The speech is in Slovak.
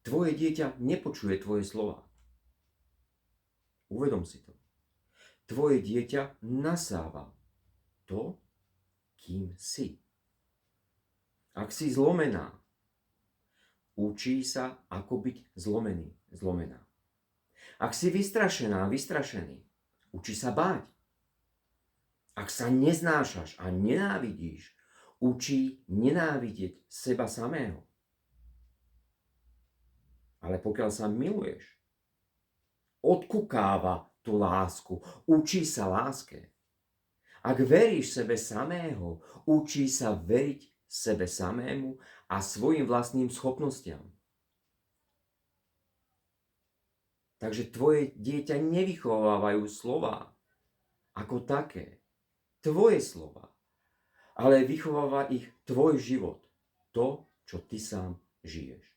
Tvoje dieťa nepočuje tvoje slova. Uvedom si to. Tvoje dieťa nasáva to, kým si. Ak si zlomená, učí sa, ako byť zlomený, zlomená. Ak si vystrašená, vystrašený, učí sa báť. Ak sa neznášaš a nenávidíš, učí nenávidieť seba samého. Ale pokiaľ sa miluješ, odkukáva tú lásku, učí sa láske. Ak veríš sebe samého, učí sa veriť sebe samému a svojim vlastným schopnostiam. Takže tvoje dieťa nevychovávajú slova ako také, tvoje slova, ale vychováva ich tvoj život, to, čo ty sám žiješ.